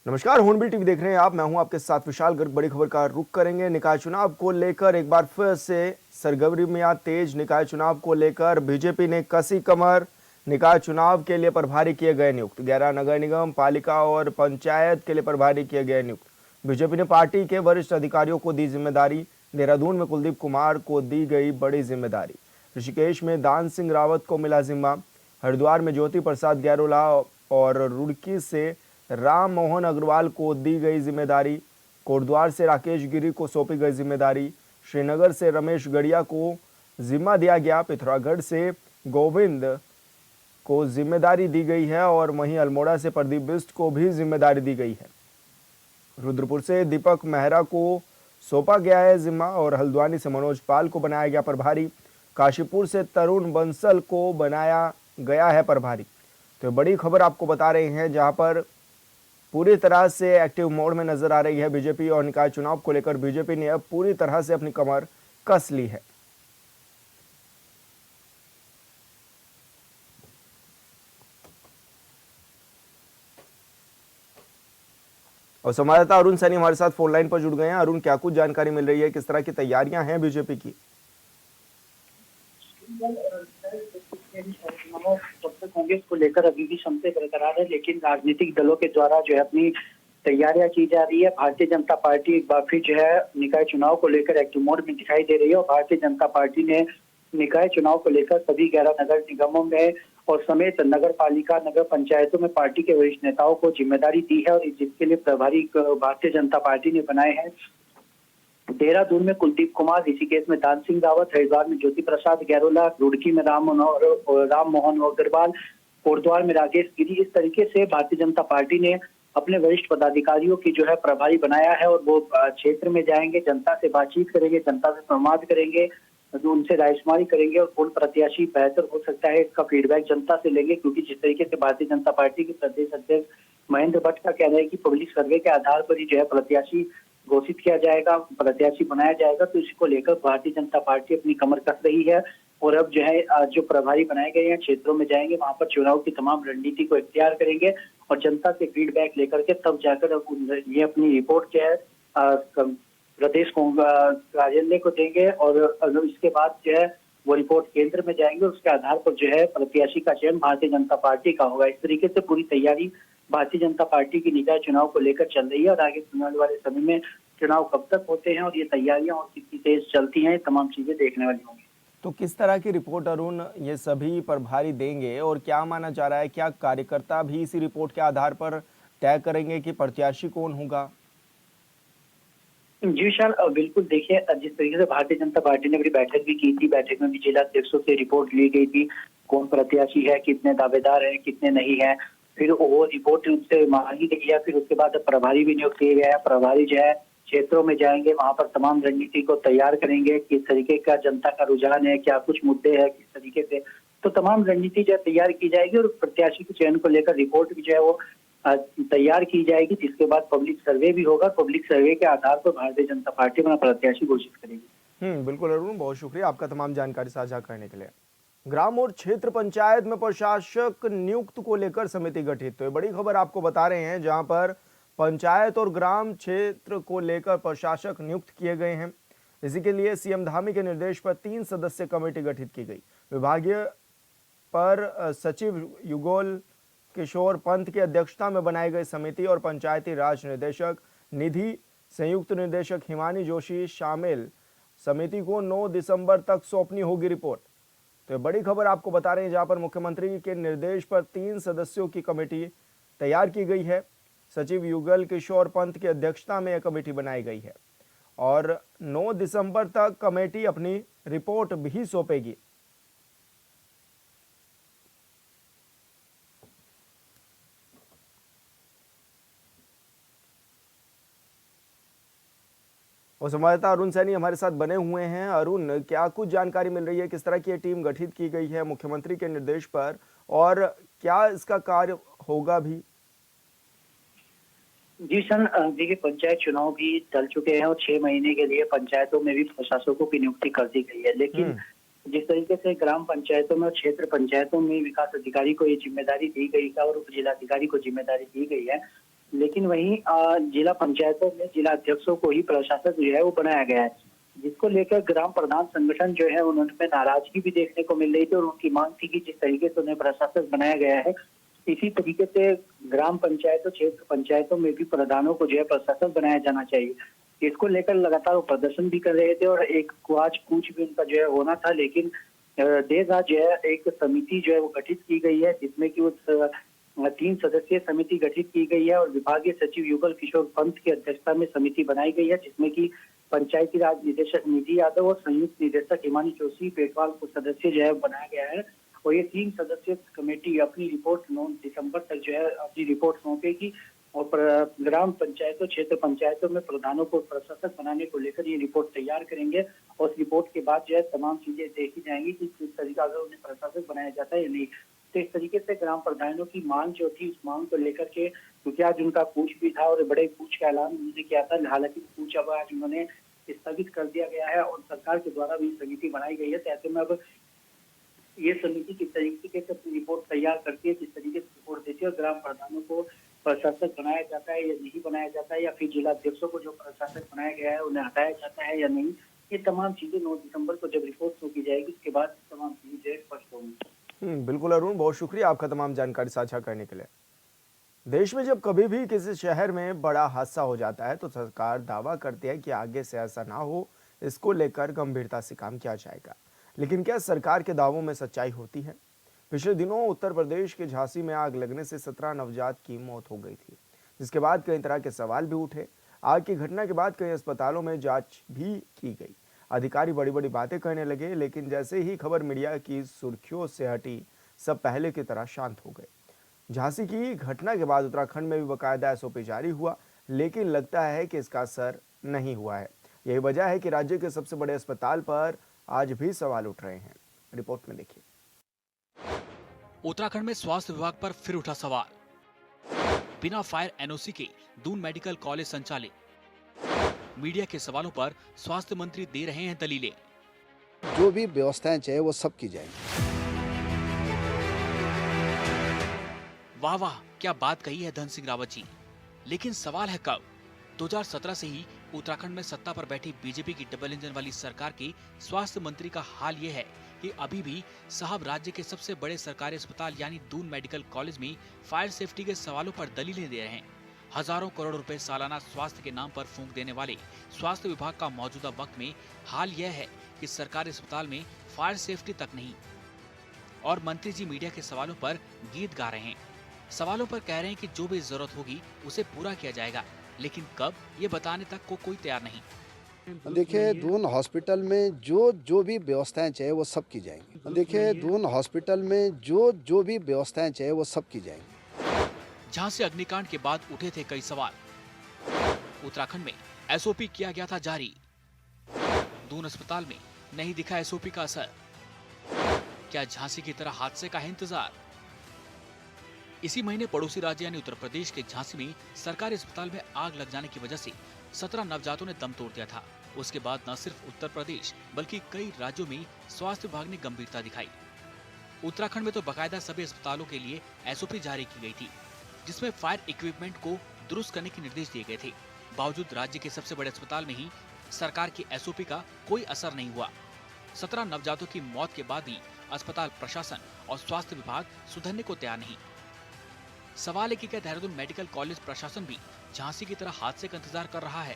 नमस्कार, hornbill TV देख रहे हैं आप। मैं हूं आपके साथ विशाल गर्ग। बड़ी खबर का रुख करेंगे। निकाय चुनाव को लेकर एक बार फिर से सरगर्मियां तेज। निकाय चुनाव को लेकर बीजेपी ने कसी कमर। निकाय चुनाव के लिए प्रभारी किए गए नियुक्त। 11 नगर निगम, पालिका और पंचायत के लिए प्रभारी किए गए नियुक्त। बीजेपी ने पार्टी के वरिष्ठ अधिकारियों को दी जिम्मेदारी। देहरादून में कुलदीप कुमार को दी गई बड़ी जिम्मेदारी। ऋषिकेश में दान सिंह रावत को मिला जिम्मा। हरिद्वार में ज्योति प्रसाद गैरोला और रुड़की से राम मोहन अग्रवाल को दी गई जिम्मेदारी। कोटद्वार से राकेश गिरी को सौंपी गई जिम्मेदारी। श्रीनगर से रमेश गढ़िया को जिम्मा दिया गया। पिथौरागढ़ से गोविंद को जिम्मेदारी दी गई है और वहीं अल्मोड़ा से प्रदीप बिष्ट को भी जिम्मेदारी दी गई है। रुद्रपुर से दीपक मेहरा को सौंपा गया है जिम्मा और हल्द्वानी से मनोज पाल को बनाया गया प्रभारी। काशीपुर से तरुण बंसल को बनाया गया है प्रभारी। तो बड़ी खबर आपको बता रहे हैं, जहां पर पूरी तरह से एक्टिव मोड में नजर आ रही है बीजेपी और निकाय चुनाव को लेकर बीजेपी ने अब पूरी तरह से अपनी कमर कस ली है। और संवाददाता अरुण सैनी हमारे साथ फोन लाइन पर जुड़ गए हैं। अरुण, क्या कुछ जानकारी मिल रही है, किस तरह की तैयारियां हैं बीजेपी की? कांग्रेस को लेकर अभी भी संशय बरकरार है, लेकिन राजनीतिक दलों के द्वारा जो है अपनी तैयारियां की जा रही है। भारतीय जनता पार्टी एक बार फिर जो है निकाय चुनाव को लेकर एक्टिव मोड में दिखाई दे रही है और भारतीय जनता पार्टी ने निकाय चुनाव को लेकर सभी 11 नगर निगमों में और समेत नगर पालिका, नगर पंचायतों में पार्टी के वरिष्ठ नेताओं को जिम्मेदारी दी है और जिसके लिए प्रभारी भारतीय जनता पार्टी ने बनाए हैं। देहरादून में कुलदीप कुमार, ऋषिकेश में दान सिंह रावत, हरिद्वार में ज्योति प्रसाद गैरोला, रुड़की में राम मोहन अग्रवाल, कोटद्वार में राकेश गिरी। इस तरीके से भारतीय जनता पार्टी ने अपने वरिष्ठ पदाधिकारियों की जो है प्रभारी बनाया है और वो क्षेत्र में जाएंगे, जनता से बातचीत करेंगे, जनता से संवाद करेंगे, तो उनसे रायशुमारी करेंगे और कौन प्रत्याशी बेहतर हो सकता है इसका फीडबैक जनता से लेंगे। क्योंकि जिस तरीके से भारतीय जनता पार्टी के प्रदेश अध्यक्ष महेंद्र भट्ट का कहना है कि पब्लिक सर्वे के आधार पर ही जो है प्रत्याशी घोषित किया जाएगा, प्रत्याशी बनाया जाएगा, तो इसको लेकर भारतीय जनता पार्टी अपनी कमर कस रही है और अब जो है जो प्रभारी बनाए गए हैं क्षेत्रों में जाएंगे, वहां पर चुनाव की तमाम रणनीति को इख्तियार करेंगे और जनता से फीडबैक लेकर के तब जाकर ये अपनी रिपोर्ट जो है प्रदेश कार्यालय को देंगे और इसके बाद जो है वो रिपोर्ट केंद्र में जाएंगे। उसके आधार पर जो है प्रत्याशी का चयन भारतीय जनता पार्टी का होगा। इस तरीके से पूरी तैयारी भारतीय जनता पार्टी की निकाय चुनाव को लेकर चल रही है और आगे चुनाव वाले समय में चुनाव कब तक होते हैं और ये तैयारियां और कितनी तेज चलती हैं, तमाम चीजें देखने वाली होंगी। तो किस तरह की रिपोर्ट अरुण ये सभी प्रभारी देंगे और क्या माना जा रहा है, क्या कार्यकर्ता भी इसी रिपोर्ट के आधार पर तय करेंगे कि प्रत्याशी कौन होगा? जी विशाल, बिल्कुल देखिए, जिस तरीके से भारतीय जनता पार्टी ने अपनी बैठक भी की थी, बैठक में भी जिला अध्यक्षों से रिपोर्ट ली गई थी, कौन प्रत्याशी है, कितने दावेदार हैं, कितने नहीं है, फिर वो रिपोर्ट उनसे मांगी गई है। फिर उसके बाद प्रभारी भी नियुक्त किए गए हैं। प्रभारी जो है क्षेत्रों में जाएंगे, वहां पर तमाम रणनीति को तैयार करेंगे, किस तरीके का जनता का रुझान है, क्या कुछ मुद्दे हैं, किस तरीके से, तो तमाम रणनीति जो है तैयार की जाएगी और प्रत्याशी के चयन को लेकर रिपोर्ट भी जो है वो तैयार की जाएगी, जिसके बाद पब्लिक सर्वे भी होगा। पब्लिक सर्वे के आधार पर भारतीय जनता पार्टी अपना प्रत्याशी घोषित करेगी। बिल्कुल अरुण, बहुत शुक्रिया आपका तमाम जानकारी साझा करने के लिए। ग्राम और क्षेत्र पंचायत में प्रशासक नियुक्त को लेकर समिति गठित। तो ये बड़ी खबर आपको बता रहे हैं, जहां पर पंचायत और ग्राम क्षेत्र को लेकर प्रशासक नियुक्त किए गए हैं। इसी के लिए सीएम धामी के निर्देश पर 3 सदस्यीय कमेटी गठित की गई। विभागीय पर सचिव युगल किशोर पंत की अध्यक्षता में बनाई गई समिति और पंचायती राज निदेशक निधि, संयुक्त निदेशक हिमानी जोशी शामिल। समिति को 9 दिसंबर तक सौंपनी होगी रिपोर्ट। तो ये बड़ी खबर आपको बता रहे हैं, जहां पर मुख्यमंत्री के निर्देश पर 3 सदस्यों की कमेटी तैयार की गई है। सचिव युगल किशोर पंत की अध्यक्षता में यह कमेटी बनाई गई है और 9 दिसंबर तक कमेटी अपनी रिपोर्ट भी सौंपेगी। और संवाददाता अरुण सैनी हमारे साथ बने हुए हैं। अरुण, क्या कुछ जानकारी मिल रही है, किस तरह की टीम गठित की गई है मुख्यमंत्री के निर्देश पर और क्या इसका कार्य होगा भी? जी सर, देखिए, पंचायत चुनाव भी चल चुके हैं और 6 महीने के लिए पंचायतों में भी प्रशासकों की नियुक्ति कर दी गई है। लेकिन जिस तरीके से ग्राम पंचायतों में और क्षेत्र पंचायतों में विकास अधिकारी को ये जिम्मेदारी दी गई है और उप जिलाधिकारी को जिम्मेदारी दी गई है, लेकिन वहीं जिला पंचायतों में जिला अध्यक्षों को ही प्रशासक जो है वो बनाया गया है, जिसको लेकर ग्राम प्रधान संगठन जो है उन्होंने नाराजगी भी देखने को मिल रही थी और उनकी मांग थी कि जिस तरीके से उन्हें प्रशासक बनाया गया है इसी तरीके से ग्राम पंचायतों क्षेत्र पंचायतों में भी प्रधानों को जो है प्रशासक बनाया जाना चाहिए। इसको लेकर लगातार वो प्रदर्शन भी कर रहे थे और एक आज कूच भी उनका जो है होना था, लेकिन देर रात जो है एक समिति जो है वो गठित की गई है, जिसमें कि उस 3 सदस्यीय समिति गठित की गई है और विभागीय सचिव युगल किशोर पंत की अध्यक्षता में समिति बनाई गई है, जिसमें कि पंचायती राज निदेशक निधि यादव और संयुक्त निदेशक हिमानी जोशी पेटवाल को सदस्य जो है बनाया गया है। और ये 3 सदस्यीय कमेटी अपनी रिपोर्ट 9 दिसंबर तक जो है अपनी रिपोर्ट सौंपेगी और ग्राम पंचायतों क्षेत्र पंचायतों में प्रधानों को प्रशासक बनाने को लेकर ये रिपोर्ट तैयार करेंगे और इस रिपोर्ट के बाद जो है तमाम चीजें देखी जाएंगी कि किस तरीका से उन्हें प्रशासक बनाया जाता है या नहीं। तो इस तरीके से ग्राम प्रधानों की मांग जो थी उस मांग को लेकर के, क्योंकि आज उनका कूच भी था और बड़े कूच का ऐलान उन्होंने किया था, हालांकि कूच अब आज उन्होंने स्थगित कर दिया गया है और सरकार के द्वारा भी समिति बनाई गई है। तो ऐसे में अब ये समिति किस तरीके से अपनी रिपोर्ट तैयार करती है, किस तरीके से रिपोर्ट देती है और ग्राम प्रधानों को प्रशासक बनाया जाता है या नहीं बनाया जाता है, या फिर जिला अध्यक्षों को जो प्रशासक बनाया गया है उन्हें हटाया जाता है या नहीं, ये तमाम चीजें 9 दिसंबर को जब रिपोर्ट सौंपी जाएगी उसके बाद तमाम चीजें स्पष्ट होंगी। बिल्कुल अरुण, बहुत शुक्रिया आपका तमाम जानकारी साझा करने के लिए। देश में जब कभी भी किसी शहर में बड़ा हादसा हो जाता है तो सरकार दावा करती है कि आगे से ऐसा ना हो, इसको लेकर गंभीरता से काम किया जाएगा। लेकिन क्या सरकार के दावों में सच्चाई होती है? पिछले दिनों उत्तर प्रदेश के झांसी में आग लगने से 17 नवजात की मौत हो गई थी, जिसके बाद कई तरह के सवाल भी उठे। आग की घटना के बाद कई अस्पतालों में जांच भी की गई, अधिकारी बड़ी बड़ी बातें कहने लगे, लेकिन जैसे ही खबर मीडिया की सुर्खियों से हटी, सब पहले की तरह शांत हो गए। झांसी की घटना के बाद उत्तराखंड में भी बाकायदा एसओपी जारी हुआ, लेकिन लगता है कि इसका असर नहीं हुआ है। यही वजह है कि राज्य के सबसे बड़े अस्पताल पर आज भी सवाल उठ रहे हैं। रिपोर्ट में देखिए। उत्तराखंड में स्वास्थ्य विभाग पर फिर उठा सवाल। बिना फायर एनओसी के दून मेडिकल कॉलेज संचालित। मीडिया के सवालों पर स्वास्थ्य मंत्री दे रहे हैं दलीलें। जो भी व्यवस्थाएं चाहिए वो सब की जाएंगी। वाह वाह, क्या बात कही है धन सिंह रावत जी। लेकिन सवाल है कब? 2017 से ही उत्तराखंड में सत्ता पर बैठी बीजेपी की डबल इंजन वाली सरकार के स्वास्थ्य मंत्री का हाल ये है कि अभी भी साहब राज्य के सबसे बड़े सरकारी अस्पताल यानी दून मेडिकल कॉलेज में फायर सेफ्टी के सवालों पर दलीलें दे रहे हैं। हजारों करोड़ रुपए सालाना स्वास्थ्य के नाम पर फूंक देने वाले स्वास्थ्य विभाग का मौजूदा वक्त में हाल यह है कि सरकारी अस्पताल में फायर सेफ्टी तक नहीं। और मंत्री जी मीडिया के सवालों पर गीत गा रहे हैं, सवालों पर कह रहे हैं कि जो भी जरूरत होगी उसे पूरा किया जाएगा, लेकिन कब ये बताने तक को कोई तैयार नहीं। देखिए, दून हॉस्पिटल में जो भी व्यवस्थाएं चाहिए वो सब की जाएंगी। देखिए, दून हॉस्पिटल में जो भी व्यवस्थाएं चाहिए वो सब की जाएंगी। झांसी अग्निकांड के बाद उठे थे कई सवाल। उत्तराखंड में एसओपी किया गया था जारी, दून अस्पताल में नहीं दिखा एसओपी का असर। क्या झांसी की तरह हादसे का है इंतजार? इसी महीने पड़ोसी राज्य यानी उत्तर प्रदेश के झांसी में सरकारी अस्पताल में आग लग जाने की वजह से 17 नवजातों ने दम तोड़ दिया था। उसके बाद न सिर्फ उत्तर प्रदेश बल्कि कई राज्यों में स्वास्थ्य विभाग ने गंभीरता दिखाई। उत्तराखंड में तो बाकायदा सभी अस्पतालों के लिए एसओपी जारी की गई थी, जिसमें फायर इक्विपमेंट को दुरुस्त करने के निर्देश दिए गए थे। बावजूद राज्य के सबसे बड़े अस्पताल में ही सरकार की एसओपी का कोई असर नहीं हुआ। 17 नवजातों की मौत के बाद भी अस्पताल प्रशासन और स्वास्थ्य विभाग सुधरने को तैयार नहीं। सवाल है कि क्या देहरादून मेडिकल कॉलेज प्रशासन भी झांसी की तरह हादसे का इंतजार कर रहा है?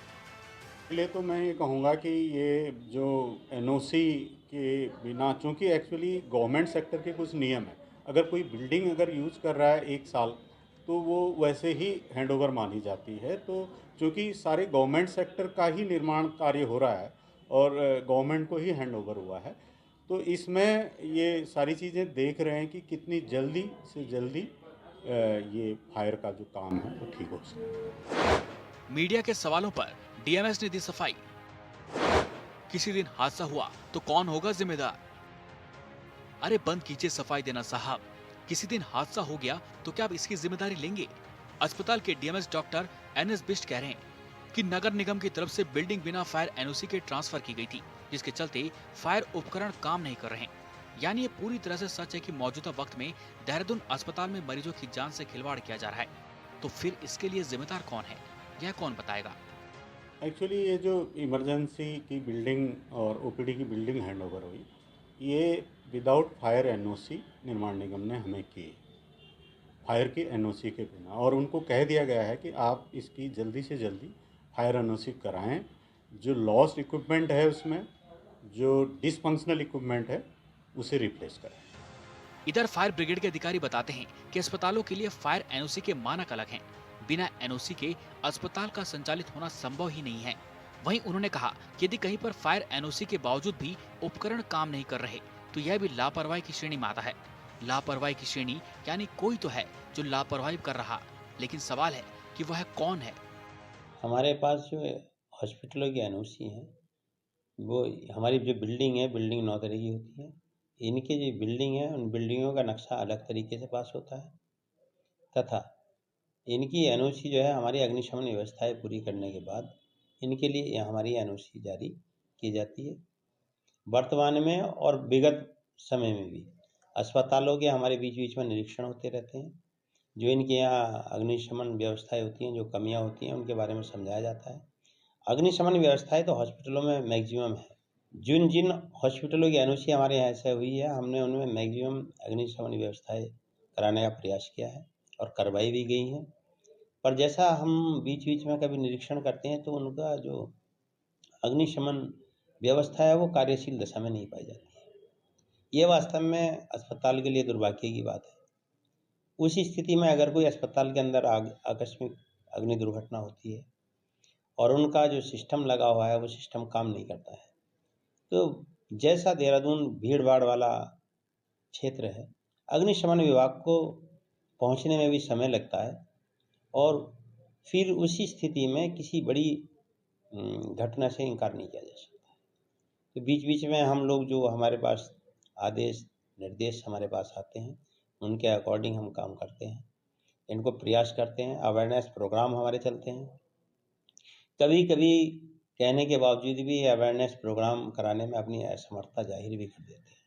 पहले तो मैं ये कहूँगा कि ये जो एनओसी के बिना, चूँकि एक्चुअली गवर्नमेंट सेक्टर के कुछ नियम है, अगर कोई बिल्डिंग अगर यूज़ कर रहा है 1 साल तो वो वैसे ही हैंडओवर मानी जाती है। तो चूँकि सारे गवर्नमेंट सेक्टर का ही निर्माण कार्य हो रहा है और गवर्नमेंट को ही हैंडओवर हुआ है, तो इसमें ये सारी चीज़ें देख रहे हैं कि कितनी जल्दी से जल्दी ये फायर का जो काम है वो ठीक हो सके। मीडिया के सवालों पर डीएमएस ने दी सफाई। किसी दिन हादसा हुआ तो कौन होगा जिम्मेदार? अरे बंद कीजिए सफाई देना साहब, किसी दिन हादसा हो गया तो क्या आप इसकी जिम्मेदारी लेंगे? अस्पताल के डीएमएस डॉक्टर एनएस बिष्ट कह रहे हैं कि नगर निगम की तरफ से बिल्डिंग बिना फायर एनओसी के ट्रांसफर की गई थी, जिसके चलते फायर उपकरण काम नहीं कर रहे। यानी ये पूरी तरह से सच है कि मौजूदा वक्त में देहरादून अस्पताल में मरीजों की जान से खिलवाड़ किया जा रहा है। तो फिर इसके लिए जिम्मेदार कौन है, यह कौन बताएगा? एक्चुअली ये जो इमरजेंसी की बिल्डिंग और ओपीडी की बिल्डिंग हैंडओवर हुई, ये विदाउट फायर एनओसी निर्माण निगम ने हमें की, फायर की एनओसी के बिना, और उनको कह दिया गया है कि आप इसकी जल्दी से जल्दी फायर एनओसी कराएं। जो लॉस्ट इक्विपमेंट है उसमें, जो डिसफंक्शनल इक्विपमेंट है, उसे रिप्लेस करें। इधर फायर ब्रिगेड के अधिकारी बताते हैं कि अस्पतालों के लिए फायर एनओसी के मानक अलग हैं। बिना एनओसी के अस्पताल का संचालित होना संभव ही नहीं है। वहीं उन्होंने कहा कि यदि कहीं पर फायर एनओसी के बावजूद भी उपकरण काम नहीं कर रहे तो यह भी लापरवाही की श्रेणी में आता है। लापरवाही की श्रेणी यानी कोई तो है जो लापरवाही कर रहा, लेकिन सवाल है कि वह कौन है। हमारे पास जो हॉस्पिटलों की एनओसी है, वो हमारी जो बिल्डिंग है, बिल्डिंग 9 तरह की होती है। इनकी जो बिल्डिंग है, उन बिल्डिंगों का नक्शा अलग तरीके से पास होता है तथा इनकी एनओसी जो है हमारी अग्निशमन व्यवस्थाएं पूरी करने के बाद इनके लिए हमारी एनओसी जारी की जाती है। वर्तमान में और विगत समय में भी अस्पतालों के हमारे बीच बीच में निरीक्षण होते रहते हैं। जो इनके यहाँ अग्निशमन व्यवस्थाएं होती हैं, जो कमियां होती हैं, उनके बारे में समझाया जाता है। अग्निशमन व्यवस्थाएं तो हॉस्पिटलों में मैक्सिमम है। जिन जिन हॉस्पिटलों की एनओसी हमारे यहाँ से हुई है, हमने उनमें मैक्सिमम अग्निशमन व्यवस्थाएं कराने का प्रयास किया है और करवाई भी गई हैं। पर जैसा हम बीच बीच में कभी निरीक्षण करते हैं तो उनका जो अग्निशमन व्यवस्था है वो कार्यशील दशा में नहीं पाई जाती है। ये वास्तव में अस्पताल के लिए दुर्भाग्य की बात है। उसी स्थिति में अगर कोई अस्पताल के अंदर आकस्मिक अग्नि दुर्घटना होती है और उनका जो सिस्टम लगा हुआ है वो सिस्टम काम नहीं करता है, तो जैसा देहरादून भीड़ भाड़ वाला क्षेत्र है, अग्निशमन विभाग को पहुंचने में भी समय लगता है और फिर उसी स्थिति में किसी बड़ी घटना से इनकार नहीं किया जा सकता। तो बीच बीच में हम लोग जो हमारे पास आदेश निर्देश हमारे पास आते हैं, उनके अकॉर्डिंग हम काम करते हैं, इनको प्रयास करते हैं। अवेयरनेस प्रोग्राम हमारे चलते हैं। कभी कभी कहने के बावजूद भी अवेयरनेस प्रोग्राम कराने में अपनी असमर्थता जाहिर भी कर देते हैं,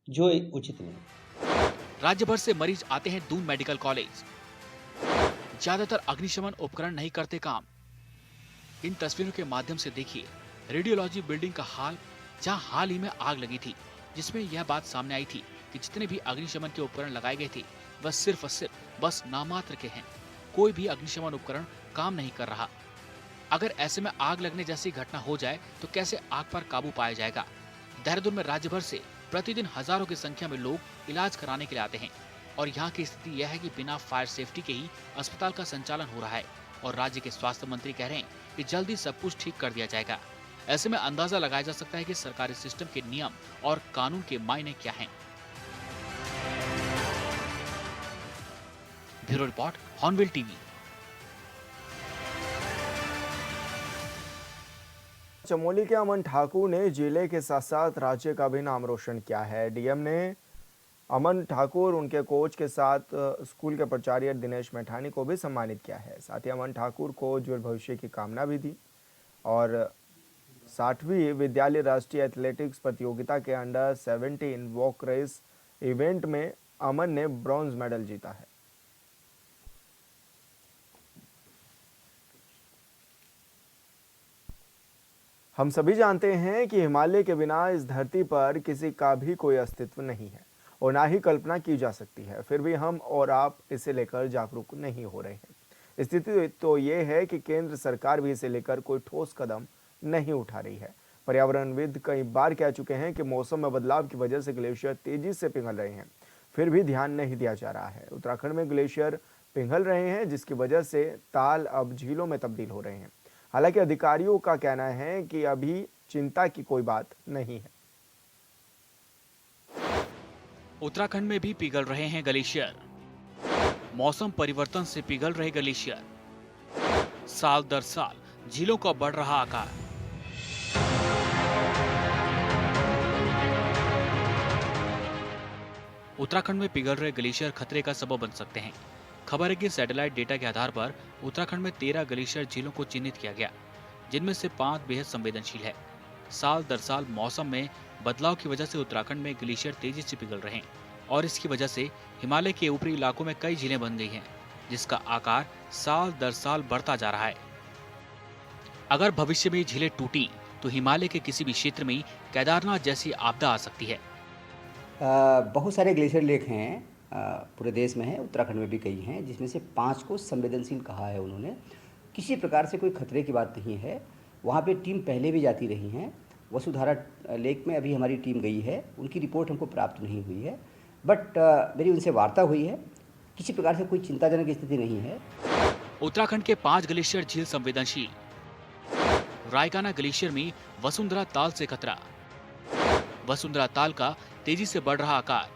जो उचित नहीं। राज्य भर से मरीज आते हैं दून मेडिकल कॉलेज। ज्यादातर अग्निशमन उपकरण नहीं करते काम। इन तस्वीरों के माध्यम से देखिए रेडियोलॉजी बिल्डिंग का हाल, जहां हाल ही में आग लगी थी, जिसमें यह बात सामने आई थी कि जितने भी अग्निशमन के उपकरण लगाए गए थे वह सिर्फ और सिर्फ बस नामात्र के हैं। कोई भी अग्निशमन उपकरण काम नहीं कर रहा। अगर ऐसे में आग लगने जैसी घटना हो जाए तो कैसे आग पर काबू पाया जाएगा? देहरादून में राज्य भर से प्रतिदिन हजारों की संख्या में लोग इलाज कराने के लिए आते हैं और यहाँ की स्थिति यह है कि बिना फायर सेफ्टी के ही अस्पताल का संचालन हो रहा है और राज्य के स्वास्थ्य मंत्री कह रहे हैं कि जल्दी सब कुछ ठीक कर दिया जाएगा। ऐसे में अंदाजा लगाया जा सकता है कि सरकारी सिस्टम के नियम और कानून के मायने क्या हैं। Bureau report, hornbill TV. Chamoli के अमन ठाकुर ने जिले के साथ साथ राज्य का भी नाम रोशन किया है। डीएम ने अमन ठाकुर, उनके कोच के साथ स्कूल के प्राचार्य दिनेश मैठानी को भी सम्मानित किया है। साथ ही अमन ठाकुर को उज्जवल भविष्य की कामना भी दी और 60वीं विद्यालय राष्ट्रीय एथलेटिक्स प्रतियोगिता के अंडर 17 वॉक रेस इवेंट में अमन ने ब्रॉन्ज मेडल जीता है। हम सभी जानते हैं कि हिमालय के बिना इस धरती पर किसी का भी कोई अस्तित्व नहीं है और ना ही कल्पना की जा सकती है। फिर भी हम और आप इसे लेकर जागरूक नहीं हो रहे हैं। स्थिति तो ये है कि केंद्र सरकार भी इसे लेकर कोई ठोस कदम नहीं उठा रही है। पर्यावरणविद कई बार कह चुके हैं कि मौसम में बदलाव की वजह से ग्लेशियर तेजी से पिघल रहे हैं, फिर भी ध्यान नहीं दिया जा रहा है। उत्तराखंड में ग्लेशियर पिघल रहे हैं, जिसकी वजह से ताल अब झीलों में तब्दील हो रहे हैं। हालांकि अधिकारियों का कहना है कि अभी चिंता की कोई बात नहीं है। उत्तराखंड में भी पिघल रहे हैं ग्लेशियर। मौसम परिवर्तन से पिघल रहे ग्लेशियर। साल दर साल झीलों का बढ़ रहा आकार। उत्तराखंड में पिघल रहे ग्लेशियर खतरे का सबब बन सकते हैं। खबर है कि सैटेलाइट डेटा के आधार पर उत्तराखंड में 13 ग्लेशियर झीलों को चिन्हित किया गया, जिनमें से 5 बेहद संवेदनशील है। साल दर साल मौसम में बदलाव की वजह से उत्तराखंड में ग्लेशियर तेजी से पिघल रहे हैं और इसकी वजह से हिमालय के ऊपरी इलाकों में कई झीलें बन गई हैं, जिसका आकार साल दर साल बढ़ता जा रहा है। अगर भविष्य में झीलें टूटी तो हिमालय के किसी भी क्षेत्र में केदारनाथ जैसी आपदा आ सकती है। बहुत सारे ग्लेशियर लेक हैं, पूरे देश में हैं, उत्तराखंड में भी कई हैं, जिसमें से 5 को संवेदनशील कहा है उन्होंने। किसी प्रकार से कोई खतरे की बात नहीं है। वहाँ पे टीम पहले भी जाती रही हैं। वसुधारा लेक में अभी हमारी टीम गई है, उनकी रिपोर्ट हमको प्राप्त नहीं हुई है, बट मेरी उनसे वार्ता हुई है। किसी प्रकार से कोई चिंताजनक स्थिति नहीं है। उत्तराखंड के 5 ग्लेशियर झील संवेदनशील। रायकाना ग्लेशियर में वसुंधरा ताल से खतरा। वसुंधरा ताल का तेजी से बढ़ रहा आकार।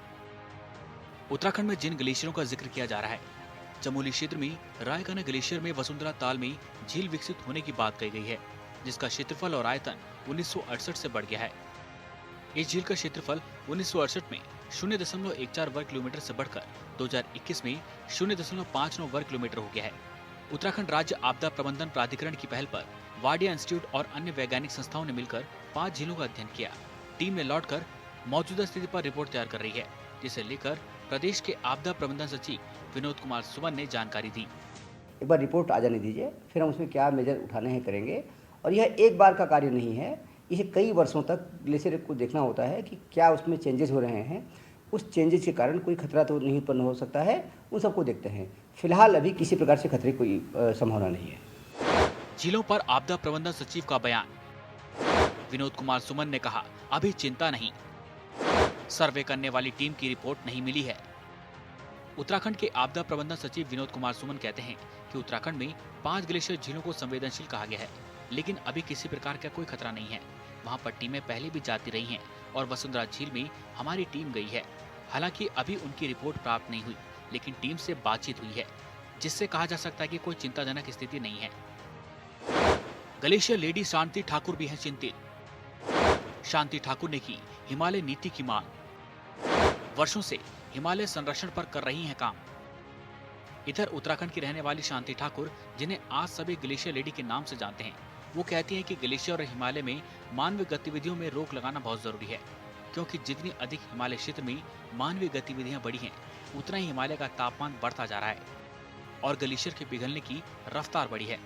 उत्तराखंड में जिन ग्लेशियरों का जिक्र किया जा रहा है, चमोली क्षेत्र में रायकाना ग्लेशियर में वसुंधरा ताल में झील विकसित होने की बात कही गई है, जिसका क्षेत्रफल और आयतन 1968 से बढ़ गया है। इस झील का क्षेत्रफल 1968 में 0.14 वर्ग किलोमीटर से बढ़कर 2021 में 0.59 वर्ग किलोमीटर हो गया है। उत्तराखंड राज्य आपदा प्रबंधन प्राधिकरण की पहल पर वाडिया इंस्टीट्यूट और अन्य वैज्ञानिक संस्थाओं ने मिलकर 5 झीलों का अध्ययन किया। टीम ने लौटकर मौजूदा स्थिति पर रिपोर्ट तैयार कर रही है, जिसे लेकर प्रदेश के आपदा प्रबंधन सचिव विनोद कुमार सुमन ने जानकारी दी। एक बार रिपोर्ट आ जाने दीजिए, फिर हम उसमें क्या मेजर उठाने हैं करेंगे। और यह एक बार का कार्य नहीं है, इसे कई वर्षों तक ग्लेशियर को देखना होता है कि क्या उसमें चेंजेस हो रहे हैं। उस चेंजेस के कारण कोई खतरा तो नहीं उत्पन्न हो सकता है, उन सबको देखते हैं। फिलहाल अभी किसी प्रकार से खतरे कोई संभावना नहीं है। झीलों पर आपदा प्रबंधन सचिव का बयान। विनोद कुमार सुमन ने कहा, अभी चिंता नहीं, सर्वे करने वाली टीम की रिपोर्ट नहीं मिली है। उत्तराखंड के आपदा प्रबंधन सचिव विनोद कुमार सुमन कहते हैं कि उत्तराखंड में 5 ग्लेशियर झीलों को संवेदनशील कहा गया है, लेकिन अभी किसी प्रकार का कोई खतरा नहीं है। वहां पर टीमें पहले भी जाती रही हैं और वसुंधरा झील में हमारी टीम गई है। हालांकि अभी उनकी रिपोर्ट प्राप्त नहीं हुई, लेकिन टीम से बातचीत हुई है, जिससे कहा जा सकता है कि कोई चिंताजनक स्थिति नहीं है। ग्लेशियर लेडी शांति ठाकुर भी है चिंतित। शांति ठाकुर ने की हिमालय नीति की मांग। वर्षों से हिमालय संरक्षण पर कर रही हैं काम। इधर उत्तराखंड की रहने वाली शांति ठाकुर, जिन्हें आज सभी ग्लेशियर लेडी के नाम से जानते हैं, वो कहती हैं कि ग्लेशियर और हिमालय में मानवीय गतिविधियों में रोक लगाना बहुत जरूरी है, क्योंकि जितनी अधिक हिमालय क्षेत्र में मानवीय गतिविधियां बढ़ी हैं, उतना ही हिमालय का तापमान बढ़ता जा रहा है और ग्लेशियर के पिघलने की रफ्तार बढ़ी है,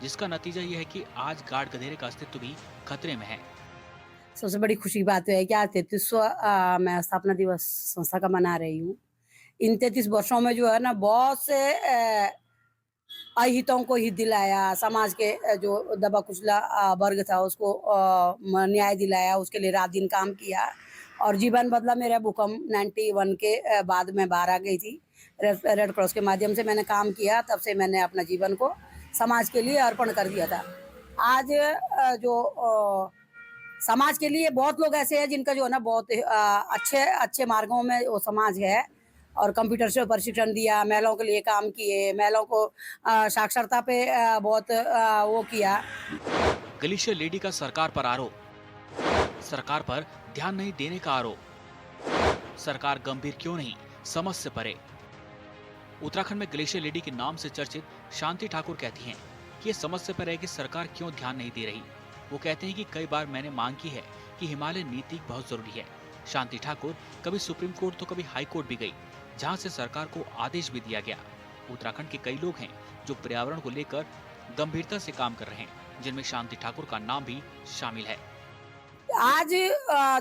जिसका नतीजा यह है कि आज गाढ़ गधेरे का अस्तित्व भी खतरे में है। सबसे बड़ी खुशी की बात है कि आज 33वां मैं स्थापना दिवस संस्था का मना रही हूँ। इन 33 वर्षों में जो है ना, बहुत से अहितों को हित दिलाया, समाज के जो दबा कुचला वर्ग था उसको न्याय दिलाया, उसके लिए रात दिन काम किया और जीवन बदला मेरा। भूकंप 91 के बाद मैं बाहर आ गई थी। रेड क्रॉस के माध्यम से मैंने काम किया, तब से मैंने अपना जीवन को समाज के लिए अर्पण कर दिया था। आज जो समाज के लिए बहुत लोग ऐसे हैं जिनका जो है ना बहुत अच्छे मार्गों में वो समाज है और कंप्यूटर से प्रशिक्षण दिया, महिलाओं के लिए काम किए, महिलाओं को साक्षरता पे बहुत वो किया। ग्लेशियर लेडी का सरकार पर आरोप। सरकार पर ध्यान नहीं देने का आरोप। सरकार गंभीर क्यों नहीं, समझ से परे। उत्तराखंड में ग्लेशियर लेडी के नाम से चर्चित शांति ठाकुर कहती हैं कि ये समझ से परे है कि सरकार क्यों ध्यान नहीं दे रही। वो कहते हैं कि कई बार मैंने मांग की है कि हिमालय नीति बहुत जरूरी है। शांति ठाकुर कभी सुप्रीम कोर्ट तो कभी हाई कोर्ट भी गई, जहां से सरकार को आदेश भी दिया गया। उत्तराखंड के कई लोग हैं जो पर्यावरण को लेकर गंभीरता से काम कर रहे हैं, जिनमें शांति ठाकुर का नाम भी शामिल है। आज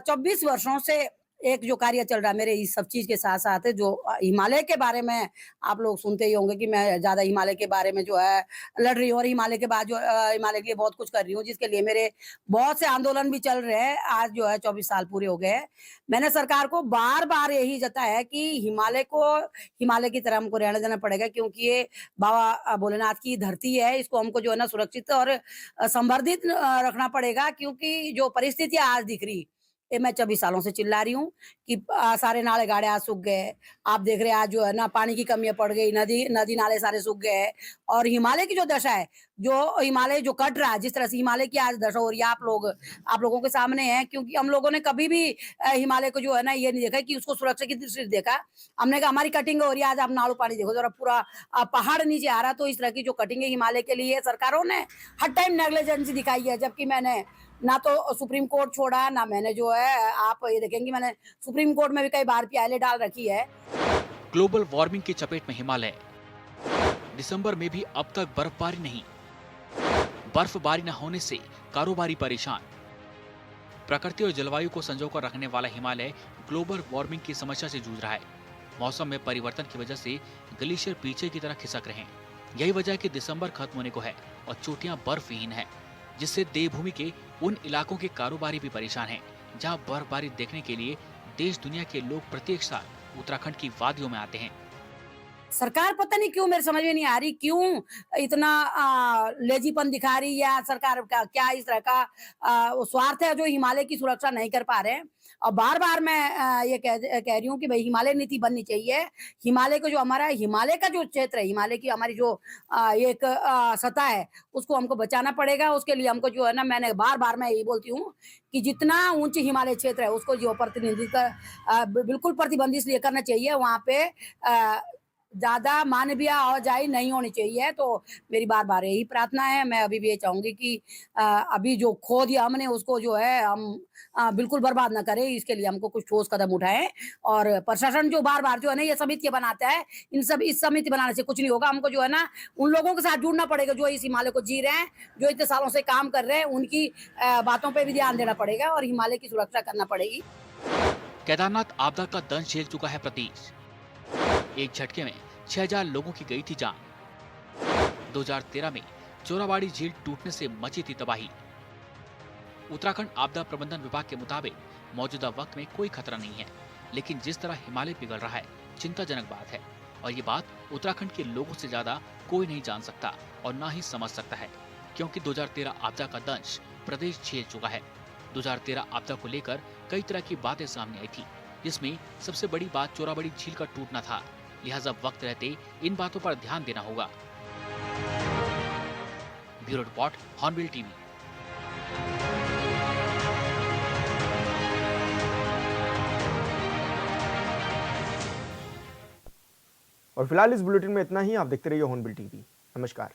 24 वर्षों से एक जो कार्य चल रहा है मेरे इस सब चीज के साथ साथ, जो हिमालय के बारे में आप लोग सुनते ही होंगे कि मैं ज्यादा हिमालय के बारे में जो है लड़ रही हूँ और हिमालय के बाद जो हिमालय के लिए बहुत कुछ कर रही हूँ, जिसके लिए मेरे बहुत से आंदोलन भी चल रहे हैं। आज जो है 24 साल पूरे हो गए हैं। मैंने सरकार को बार बार यही जताया है कि हिमालय की तरह हमको रहने देना पड़ेगा, क्योंकि ये बाबा भोलेनाथ की धरती है। इसको हमको जो है ना सुरक्षित और संवर्धित रखना पड़ेगा, क्योंकि जो परिस्थितियां आज दिख रही, ये मैं 24 सालों से चिल्ला रही हूँ कि सारे नाले गाड़े आज सूख गए। आप देख रहे हैं आज जो है ना पानी की कमियां पड़ गई, नदी नाले सारे सूख गए। और हिमालय की जो दशा है, जो हिमालय जो कट रहा है, जिस तरह से हिमालय की आज दशा हो रही है, आप लोगों के सामने है। क्योंकि हम लोगों ने कभी भी हिमालय को जो है ना ये नहीं देखा कि उसको सुरक्षा की दृष्टि से देखा। हमने कहा हमारी कटिंग हो रही है, आज आप नालू पानी देखो जरा, पूरा पहाड़ नीचे आ रहा। तो इस तरह की जो कटिंग है हिमालय के लिए, सरकारों ने हर टाइम नेग्लिजेंसी दिखाई है। जबकि मैंने ना तो सुप्रीम कोर्ट छोड़ा, ना मैंने जो है, आप ये देखेंगे मैंने सुप्रीम कोर्ट में भी कई बार प्याले डाल रखी है। ग्लोबल वार्मिंग की चपेट में हिमालय। दिसंबर में भी अब तक बर्फबारी नहीं। बर्फबारी न होने से कारोबारी परेशान। प्रकृति और जलवायु को संजोकर रखने वाला हिमालय ग्लोबल वार्मिंग की समस्या से जूझ रहा है। मौसम में परिवर्तन की वजह से ग्लेशियर पीछे की तरह खिसक रहे हैं। यही वजह है कि दिसंबर खत्म होने को है और चोटियां बर्फहीन हैं, जिससे देवभूमि के उन इलाकों के कारोबारी भी परेशान हैं, जहां बर्फबारी देखने के लिए देश दुनिया के लोग प्रत्येक साल उत्तराखंड की वादियों में आते हैं। सरकार पता नहीं क्यों, मेरे समझ में नहीं आ रही क्यों इतना लेजीपन दिखा रही, या सरकार का क्या इस तरह का वो स्वार्थ है जो हिमालय की सुरक्षा नहीं कर पा रहे हैं। और बार बार मैं ये कह रही हूँ कि भाई हिमालय नीति बननी चाहिए। हिमालय को जो हमारा हिमालय का जो क्षेत्र है, हिमालय की हमारी जो एक सतह है, उसको हमको बचाना पड़ेगा। उसके लिए हमको जो है ना, मैंने बार बार मैं यही बोलती हूँ कि जितना ऊंच हिमालय क्षेत्र है उसको जो प्रतिनिधित्व बिल्कुल प्रतिबंधित इसलिए करना चाहिए, वहाँ पे ज्यादा मानवीय आवाजाही नहीं होनी चाहिए। तो मेरी बार बार यही प्रार्थना है। मैं अभी भी ये चाहूंगी कि अभी जो खो दिया हमने उसको जो है हम बिल्कुल बर्बाद ना करें। इसके लिए हमको कुछ ठोस कदम उठाएं। और प्रशासन जो बार बार जो है ना ये समिति बनाता है, इस समिति बनाने से कुछ नहीं होगा। हमको जो है ना उन लोगों के साथ जुड़ना पड़ेगा जो इस हिमालय को जी रहे हैं, जो इतने सालों से काम कर रहे हैं। उनकी बातों पर भी ध्यान देना पड़ेगा और हिमालय की सुरक्षा करना पड़ेगी। केदारनाथ आपदा का दंश झेल चुका है प्रदेश। एक झटके में 6000 लोगों की गई थी जान। 2013 में चोराबाड़ी झील टूटने से मची थी तबाही। उत्तराखंड आपदा प्रबंधन विभाग के मुताबिक मौजूदा वक्त में कोई खतरा नहीं है, लेकिन जिस तरह हिमालय पिघल रहा है चिंताजनक बात है। और ये बात उत्तराखंड के लोगों से ज्यादा कोई नहीं जान सकता और ना ही समझ सकता है, क्योंकि 2013 आपदा का दंश प्रदेश झेल चुका है। 2013 आपदा को लेकर कई तरह की बातें सामने आई थी, जिसमें सबसे बड़ी बात चोराबाड़ी झील का टूटना था। लिहाजा वक्त रहते इन बातों पर ध्यान देना होगा। Bureau report, hornbill TV. और फिलहाल इस बुलेटिन में इतना ही। आप देखते रहिए हॉर्नबिल टीवी। नमस्कार।